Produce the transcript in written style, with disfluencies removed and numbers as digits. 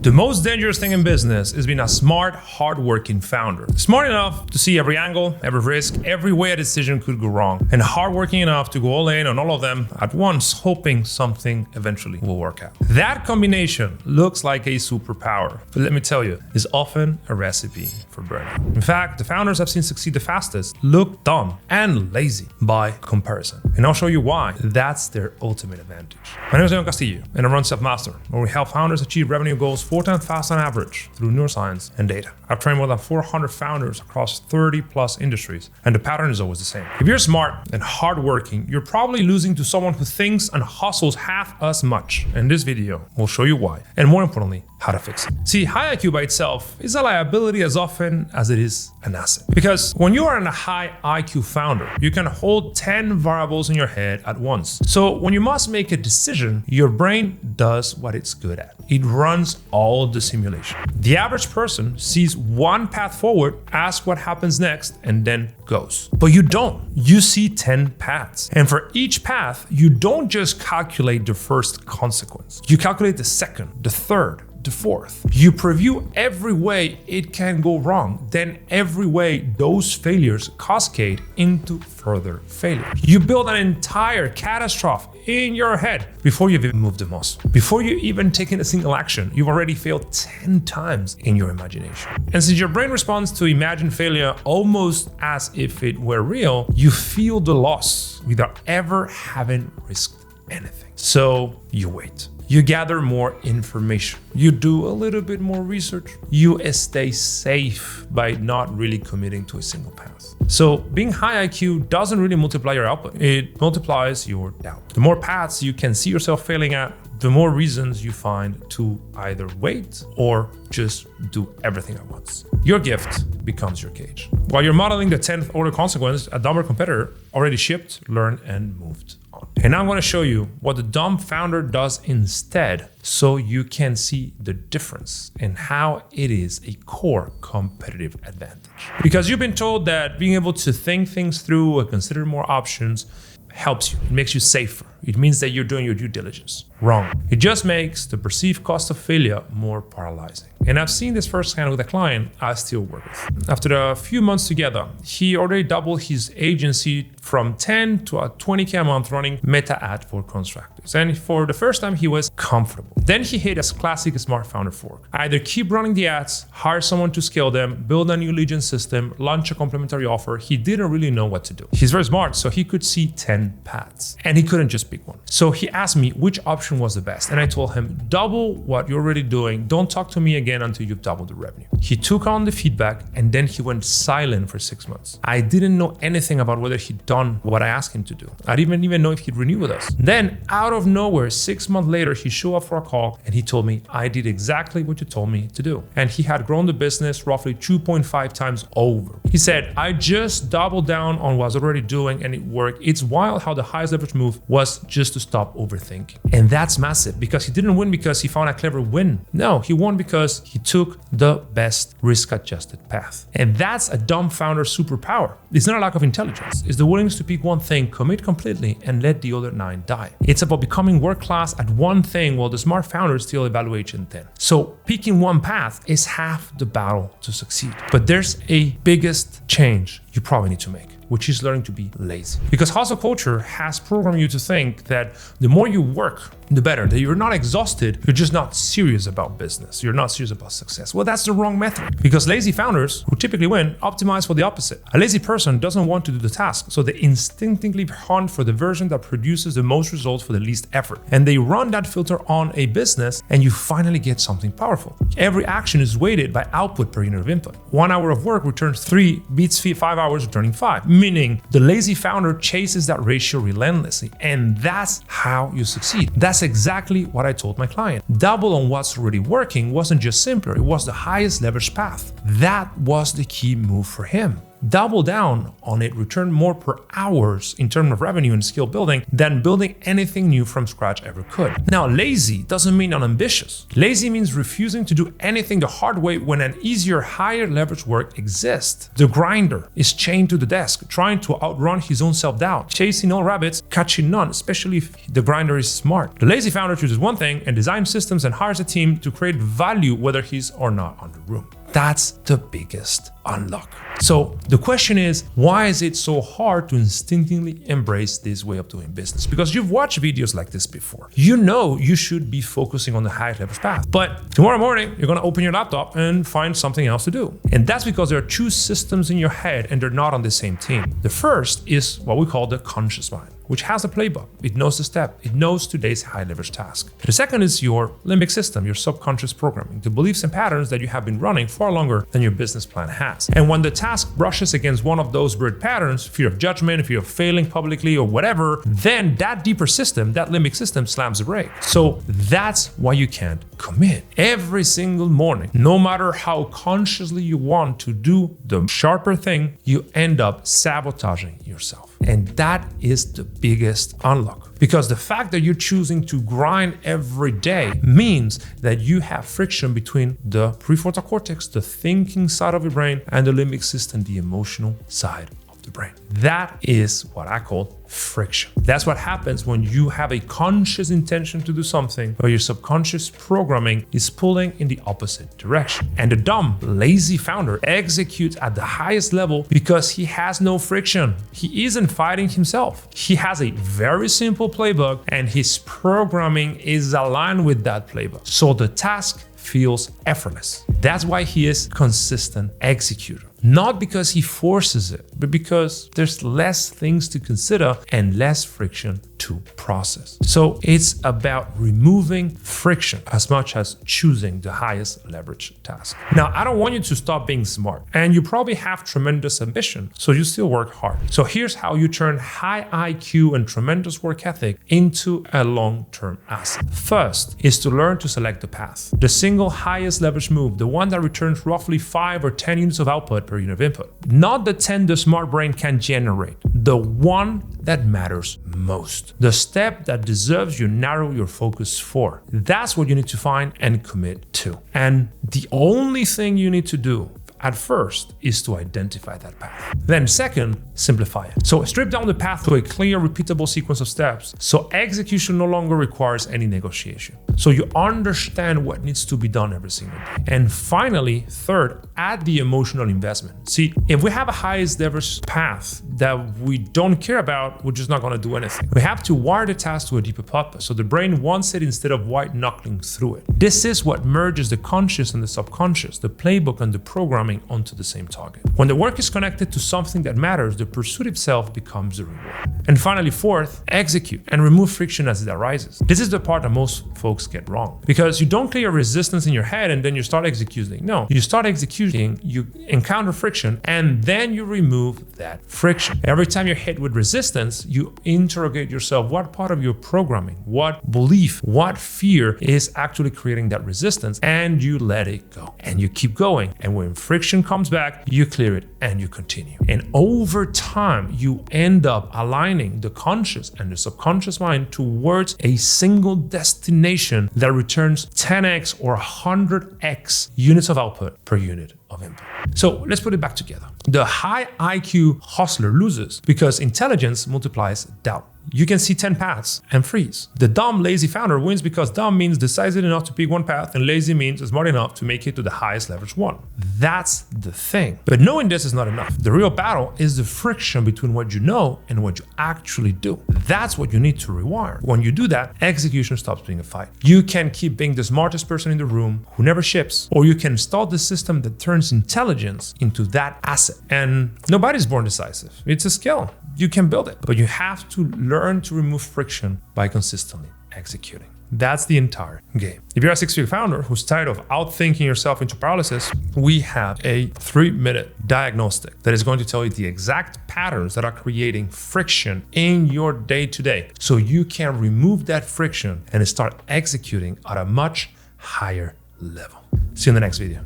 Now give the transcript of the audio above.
The most dangerous thing in business is being a smart, hardworking founder. Smart enough to see every angle, every risk, every way a decision could go wrong, and hardworking enough to go all in on all of them at once, hoping something eventually will work out. That combination looks like a superpower, but let me tell you, is often a recipe for burnout. In fact, the founders I've seen succeed the fastest look dumb and lazy by comparison. And I'll show you why that's their ultimate advantage. My name is León Castillo, and I run Selfmastered, where we help founders achieve revenue goals 4 times faster on average through neuroscience and data. I've trained more than 400 founders across 30 plus industries, and the pattern is always the same. If you're smart and hardworking, you're probably losing to someone who thinks and hustles half as much. And this video will show you why, and more importantly, how to fix it. See, high IQ by itself is a liability as often as it is an asset. Because when you are a high IQ founder, you can hold 10 variables in your head at once. So when you must make a decision, your brain does what it's good at. It runs all the simulation. The average person sees one path forward, asks what happens next, and then goes. But you don't. You see 10 paths. And for each path, you don't just calculate the first consequence. You calculate the second, the third, the fourth. You preview every way it can go wrong, then every way those failures cascade into further failures. You build an entire catastrophe in your head before you've even moved the mouse. Before you even taken a single action, you've already failed 10 times in your imagination. And since your brain responds to imagined failure almost as if it were real, you feel the loss without ever having risked anything. So you wait. You gather more information. You do a little bit more research. You stay safe by not really committing to a single path. So being high IQ doesn't really multiply your output. It multiplies your doubt. The more paths you can see yourself failing at, the more reasons you find to either wait or just do everything at once. Your gift becomes your cage. While you're modeling the 10th order consequence, a dumber competitor already shipped, learned, and moved on. And now I'm going to show you what the dumb founder does instead, so you can see the difference and how it is a core competitive advantage. Because you've been told that being able to think things through and consider more options helps you. It makes you safer. It means that you're doing your due diligence. Wrong. It just makes the perceived cost of failure more paralyzing. And I've seen this firsthand with a client I still work with. After a few months together, he already doubled his agency from 10 to a 20K a month running meta ad for contractors. And for the first time, he was comfortable. Then he hit a classic smart founder fork. Either keep running the ads, hire someone to scale them, build a new lead gen system, launch a complimentary offer. He didn't really know what to do. He's very smart, so he could see 10 paths and he couldn't just pick one. So he asked me which option was the best. And I told him, double what you're already doing. Don't talk to me again until you've doubled the revenue. He took on the feedback and then he went silent for 6 months. I didn't know anything about whether he'd done what I asked him to do. I didn't even know if he'd renew with us. Then out of nowhere, 6 months later, he showed up for a call and he told me, I did exactly what you told me to do. And he had grown the business roughly 2.5 times over. He said, I just doubled down on what I was already doing and it worked. It's wild how the highest leverage move was just to stop overthinking. And that's massive because he didn't win because he found a clever win. No, he won because he took the best risk-adjusted path. And that's a dumb founder superpower. It's not a lack of intelligence. It's the willingness to pick one thing, commit completely, and let the other 9 die. It's about becoming world-class at one thing while the smart founders still evaluate in 10. So picking one path is half the battle to succeed. But there's a biggest change you probably need to make, which is learning to be lazy. Because hustle culture has programmed you to think that the more you work, the better, that you're not exhausted, you're just not serious about business. You're not serious about success. Well, that's the wrong method because lazy founders who typically win optimize for the opposite. A lazy person doesn't want to do the task, so they instinctively hunt for the version that produces the most results for the least effort. And they run that filter on a business and you finally get something powerful. Every action is weighted by output per unit of input. 1 hour of work returns 3, beats 5 hours returning 5, meaning the lazy founder chases that ratio relentlessly. And that's how you succeed. That's exactly what I told my client. Double on what's already working wasn't just simpler, it was the highest leverage path. That was the key move for him. double down on it, return more per hours in terms of revenue and skill building than building anything new from scratch ever could. Now, lazy doesn't mean unambitious. Lazy means refusing to do anything the hard way when an easier, higher leverage work exists. The grinder is chained to the desk, trying to outrun his own self-doubt, chasing all rabbits, catching none, especially if the grinder is smart. The lazy founder chooses one thing and designs systems and hires a team to create value whether he's or not on the room. That's the biggest unlock. So the question is, why is it so hard to instinctively embrace this way of doing business? Because you've watched videos like this before. You know you should be focusing on the high leverage path. But tomorrow morning, you're gonna open your laptop and find something else to do. And that's because there are two systems in your head and they're not on the same team. The first is what we call the conscious mind, which has a playbook. It knows the step. It knows today's high leverage task. The second is your limbic system, your subconscious programming, the beliefs and patterns that you have been running far longer than your business plan has. And when the task brushes against one of those bird patterns, fear of judgment, fear of failing publicly or whatever, then that deeper system, that limbic system slams the brake. So that's why you can't commit. Every single morning, no matter how consciously you want to do the sharper thing, you end up sabotaging yourself. And that is the biggest unlock. Because the fact that you're choosing to grind every day means that you have friction between the prefrontal cortex, the thinking side of your brain, and the limbic system, the emotional side of the brain. That is what I call friction. That's what happens when you have a conscious intention to do something, but your subconscious programming is pulling in the opposite direction. And the dumb, lazy founder executes at the highest level because he has no friction. He isn't fighting himself. He has a very simple playbook and his programming is aligned with that playbook. So the task feels effortless. That's why he is consistent executor. Not because he forces it, but because there's less things to consider and less friction to process. So it's about removing friction as much as choosing the highest leverage task. Now, I don't want you to stop being smart, and you probably have tremendous ambition, so you still work hard. So here's how you turn high IQ and tremendous work ethic into a long-term asset. First is to learn to select the path. The single highest leverage move, the one that returns roughly 5 or 10 units of output per unit of input. Not the 10 the smart brain can generate, the one that matters most. The step that deserves you narrow your focus for. That's what you need to find and commit to. And the only thing you need to do at first is to identify that path. Then second, simplify it. So strip down the path to a clear, repeatable sequence of steps. So execution no longer requires any negotiation. So you understand what needs to be done every single day. And finally, third, add the emotional investment. See, if we have a highest leverage path that we don't care about, we're just not gonna do anything. We have to wire the task to a deeper purpose. So the brain wants it instead of white knuckling through it. This is what merges the conscious and the subconscious, the playbook and the programming onto the same target. When the work is connected to something that matters, the pursuit itself becomes the reward. And finally, fourth, execute and remove friction as it arises. This is the part that most folks get wrong, because you don't clear resistance in your head and then you start executing. No, you start executing, you encounter friction, and then you remove that friction. Every time you're hit with resistance, you interrogate yourself, what part of your programming, what belief, what fear is actually creating that resistance, and you let it go. And you keep going. And when friction comes back, you clear it and you continue. And over time, you end up aligning the conscious and the subconscious mind towards a single destination that returns 10x or 100x units of output per unit of input. So let's put it back together. The high IQ hustler loses because intelligence multiplies doubt. You can see 10 paths and freeze. The dumb, lazy founder wins because dumb means decisive enough to pick one path and lazy means smart enough to make it to the highest leverage one. That's the thing. But knowing this is not enough. The real battle is the friction between what you know and what you actually do. That's what you need to rewire. When you do that, execution stops being a fight. You can keep being the smartest person in the room who never ships, or you can install the system that turns intelligence into that asset. And nobody's born decisive. It's a skill. You can build it, but you have to learn to remove friction by consistently executing. That's the entire game. If you're a six-figure founder who's tired of outthinking yourself into paralysis, we have a 3-minute diagnostic that is going to tell you the exact patterns that are creating friction in your day-to-day, so you can remove that friction and start executing at a much higher level. See you in the next video.